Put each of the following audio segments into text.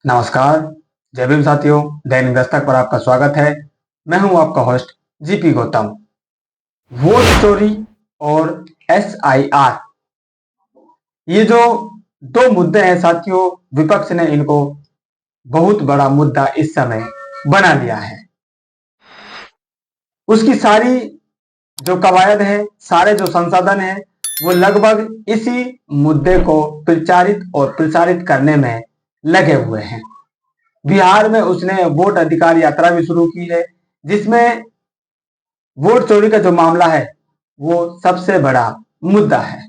नमस्कार। जय भीम साथियों, दैनिक दस्तक पर आपका स्वागत है। मैं हूं आपका होस्ट जीपी गौतम। वोट चोरी और एसआईआर, ये जो दो मुद्दे हैं साथियों, विपक्ष ने इनको बहुत बड़ा मुद्दा इस समय बना लिया है। उसकी सारी जो कवायद है, सारे जो संसाधन है, वो लगभग इसी मुद्दे को प्रचारित और प्रसारित करने में लगे हुए हैं। बिहार में उसने वोट अधिकार यात्रा भी शुरू की है, जिसमें वोट चोरी का जो मामला है वो सबसे बड़ा मुद्दा है।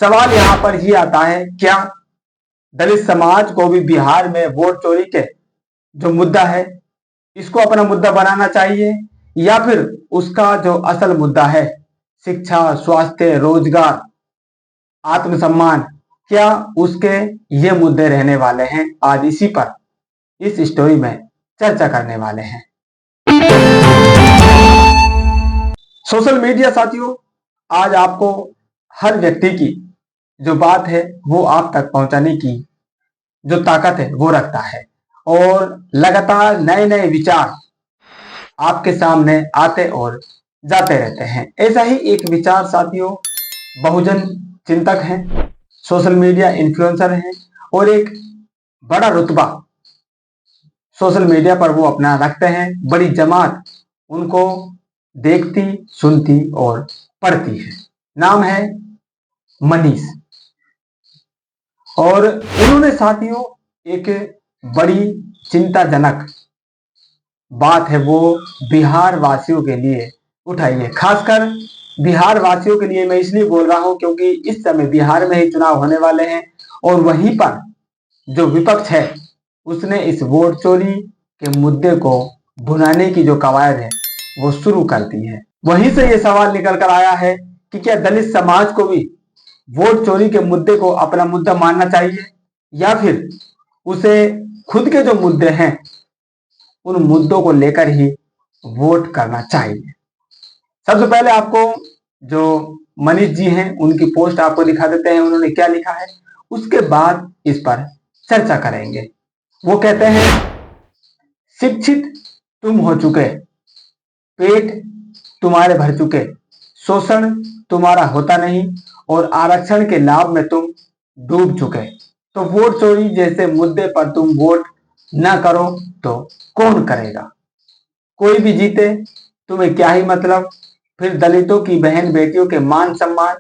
सवाल यहां पर ये आता है, क्या दलित समाज को भी बिहार में वोट चोरी के जो मुद्दा है इसको अपना मुद्दा बनाना चाहिए, या फिर उसका जो असल मुद्दा है शिक्षा, स्वास्थ्य, रोजगार, आत्मसम्मान, क्या उसके ये मुद्दे रहने वाले हैं? आज इसी पर इस स्टोरी में चर्चा करने वाले हैं। सोशल मीडिया साथियों आज आपको हर व्यक्ति की जो बात है वो आप तक पहुंचाने की जो ताकत है वो रखता है, और लगातार नए नए विचार आपके सामने आते और जाते रहते हैं। ऐसा ही एक विचार साथियों बहुजन चिंतक हैं, सोशल मीडिया इन्फ्लुएंसर हैं, और एक बड़ा रुतबा सोशल मीडिया पर वो अपना रखते हैं। बड़ी जमात उनको देखती, सुनती और पढ़ती है। नाम है मनीष, और उन्होंने साथियों एक बड़ी चिंताजनक बात है वो बिहार वासियों के लिए उठाई है। खासकर बिहार वासियों के लिए मैं इसलिए बोल रहा हूं क्योंकि इस समय बिहार में ही चुनाव होने वाले हैं, और वहीं पर जो विपक्ष है उसने इस वोट चोरी के मुद्दे को भुनाने की जो कवायद है वो शुरू कर दी है। वहीं से ये सवाल निकल कर आया है कि क्या दलित समाज को भी वोट चोरी के मुद्दे को अपना मुद्दा मानना चाहिए, या फिर उसे खुद के जो मुद्दे हैं उन मुद्दों को लेकर ही वोट करना चाहिए। सबसे पहले आपको जो मनीष जी हैं उनकी पोस्ट आपको दिखा देते हैं, उन्होंने क्या लिखा है, उसके बाद इस पर चर्चा करेंगे। वो कहते हैं, शिक्षित तुम हो चुके, पेट तुम्हारे भर चुके, शोषण तुम्हारा होता नहीं, और आरक्षण के लाभ में तुम डूब चुके, तो वोट चोरी जैसे मुद्दे पर तुम वोट ना करो तो कौन करेगा? कोई भी जीते तुम्हें क्या ही मतलब? फिर दलितों की बहन बेटियों के मान सम्मान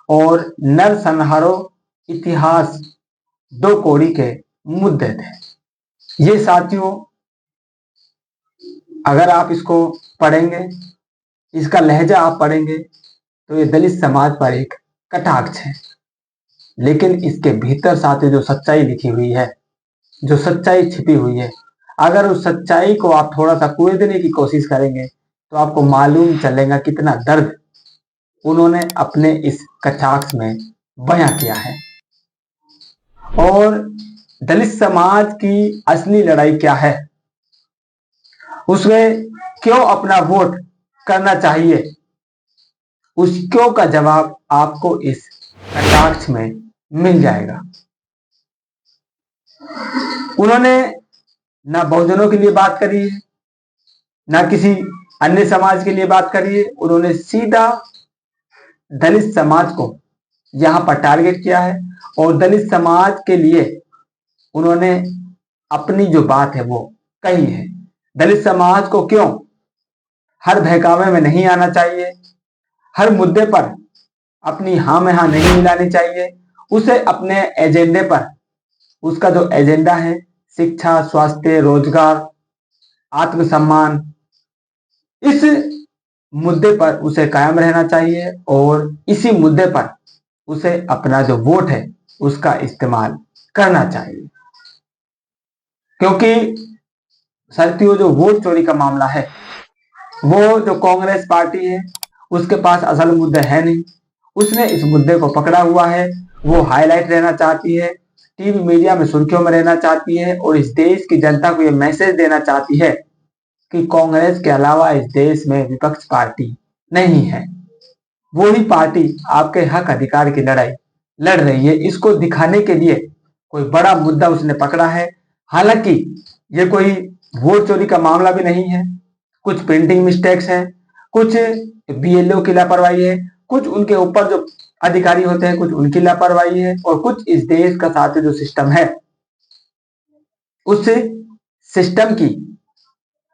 और नरसंहारों इतिहास दो कौड़ी के मुद्दे थे। ये साथियों अगर आप इसको पढ़ेंगे, इसका लहजा आप पढ़ेंगे, तो ये दलित समाज पर एक कटाक्ष है। लेकिन इसके भीतर साथियों जो सच्चाई लिखी हुई है, जो सच्चाई छिपी हुई है, अगर उस सच्चाई को आप थोड़ा सा कूदने की कोशिश करेंगे तो आपको मालूम चलेगा कितना दर्द उन्होंने अपने इस कटाक्ष में बयां किया है। और दलित समाज की असली लड़ाई क्या है, उसमें क्यों अपना वोट करना चाहिए, उस क्यों का जवाब आपको इस कटाक्ष में मिल जाएगा। उन्होंने ना बहुजनों के लिए बात करी है, ना किसी अन्य समाज के लिए बात करी है, उन्होंने सीधा दलित समाज को यहां पर टारगेट किया है, और दलित समाज के लिए उन्होंने अपनी जो बात है वो कही है। दलित समाज को क्यों हर बहकावे में नहीं आना चाहिए, हर मुद्दे पर अपनी हाँ में हाँ नहीं मिलानी चाहिए, उसे अपने एजेंडे पर, उसका जो एजेंडा है शिक्षा, स्वास्थ्य, रोजगार, आत्मसम्मान, इस मुद्दे पर उसे कायम रहना चाहिए, और इसी मुद्दे पर उसे अपना जो वोट है उसका इस्तेमाल करना चाहिए। क्योंकि साथियों जो वोट चोरी का मामला है वो जो कांग्रेस पार्टी है उसके पास असल मुद्दे है नहीं, उसने इस मुद्दे को पकड़ा हुआ है, वो हाईलाइट रहना चाहती है, टीवी मीडिया में सुर्खियों में रहना चाहती है, और इस देश की जनता को ये मैसेज देना चाहती है कि कांग्रेस के अलावा इस देश में विपक्ष पार्टी नहीं है, वो ही पार्टी आपके हक अधिकार की लड़ाई लड़ रही है। इसको दिखाने के लिए कोई बड़ा मुद्दा उसने पकड़ा है, हालांकि ये कोई वोट चोरी का मामला भी नहीं है, कुछ प्रिंटिंग मिस्टेक्स है, कुछ बीएलओ की लापरवाही है, कुछ उनके ऊपर जो अधिकारी होते हैं कुछ उनकी लापरवाही है, और कुछ इस देश का साथ जो सिस्टम है उस सिस्टम की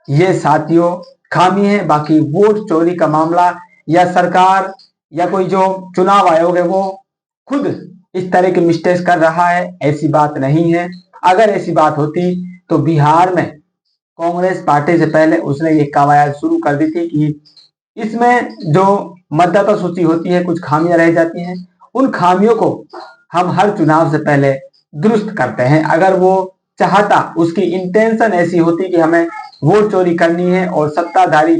ये साथियों खामी है। बाकी वोट चोरी का मामला या सरकार या कोई जो चुनाव आयोग है वो खुद इस तरह के मिस्टेक्स कर रहा है, ऐसी बात नहीं है। अगर ऐसी बात होती तो बिहार में कांग्रेस पार्टी से पहले उसने ये कवायद शुरू कर दी थी कि इसमें जो मतदाता सूची होती है कुछ खामियां रह जाती हैं, उन खामियों को हम हर चुनाव से पहले दुरुस्त करते हैं। अगर वो चाहता, उसकी इंटेंशन ऐसी होती कि हमें वोट चोरी करनी है और सत्ताधारी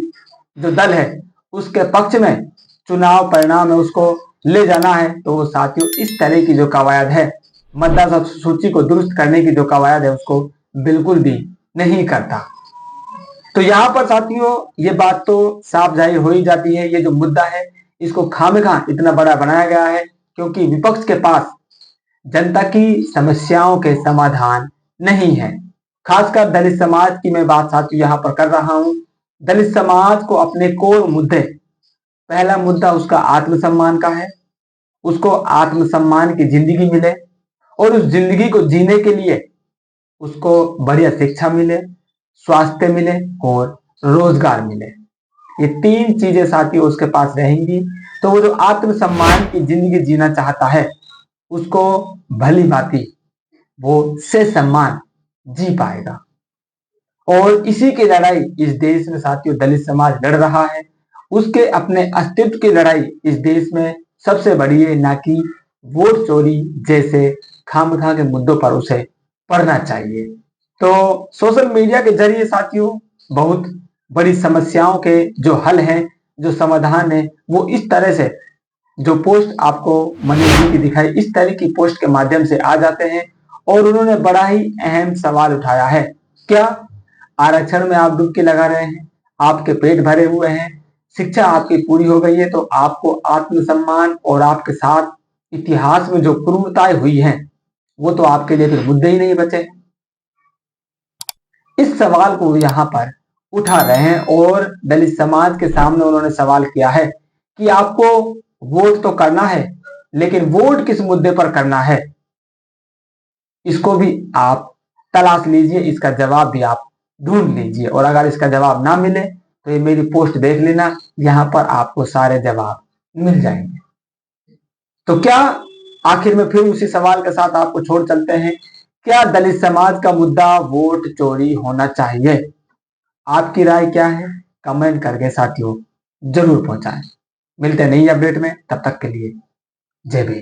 जो दल है उसके पक्ष में चुनाव परिणाम है उसको ले जाना है, तो वो साथियों इस तरह की जो कवायद है मतदाता सूची को दुरुस्त करने की जो कवायद है उसको बिल्कुल भी नहीं करता। तो यहाँ पर साथियों ये बात तो साफ जाहिर हो ही जाती है, ये जो मुद्दा है इसको खामखा इतना बड़ा बनाया गया है क्योंकि विपक्ष के पास जनता की समस्याओं के समाधान नहीं है। खासकर दलित समाज की मैं बात साथियों यहाँ पर कर रहा हूँ। दलित समाज को अपने कोर मुद्दे, पहला मुद्दा उसका आत्मसम्मान का है, उसको आत्मसम्मान की जिंदगी मिले और उस जिंदगी को जीने के लिए उसको बढ़िया शिक्षा मिले, स्वास्थ्य मिले और रोजगार मिले। ये तीन चीजें साथियों उसके पास रहेंगी तो वो जो आत्मसम्मान की जिंदगी जीना चाहता है उसको भली भांति वो से सम्मान जी पाएगा। और इसी की लड़ाई इस देश में साथियों दलित समाज लड़ रहा है। उसके अपने अस्तित्व की लड़ाई इस देश में सबसे बड़ी है, ना कि वोट चोरी जैसे खामखा के मुद्दों पर उसे पढ़ना चाहिए। तो सोशल मीडिया के जरिए साथियों बहुत बड़ी समस्याओं के जो हल हैं, जो समाधान है, वो इस तरह से जो पोस्ट आपको मनीष जी की दिखाई इस तरह की पोस्ट के माध्यम से आ जाते हैं। और उन्होंने बड़ा ही अहम सवाल उठाया है, क्या आरक्षण में आप डुबकी लगा रहे हैं, आपके पेट भरे हुए हैं, शिक्षा आपकी पूरी हो गई है, तो आपको आत्मसम्मान और आपके साथ इतिहास में जो क्रूरताएं हुई हैं वो तो आपके लिए फिर मुद्दे ही नहीं बचे। इस सवाल को यहाँ पर उठा रहे हैं और दलित समाज के सामने उन्होंने सवाल किया है कि आपको वोट तो करना है लेकिन वोट किस मुद्दे पर करना है, इसको भी आप तलाश लीजिए, इसका जवाब भी आप ढूंढ लीजिए। और अगर इसका जवाब ना मिले तो ये मेरी पोस्ट देख लेना, यहाँ पर आपको सारे जवाब मिल जाएंगे। तो क्या आखिर में फिर उसी सवाल के साथ आपको छोड़ चलते हैं, क्या दलित समाज का मुद्दा वोट चोरी होना चाहिए? आपकी राय क्या है कमेंट करके साथियों जरूर पहुंचाएं। मिलते हैं नई अपडेट में, तब तक के लिए जय भीम।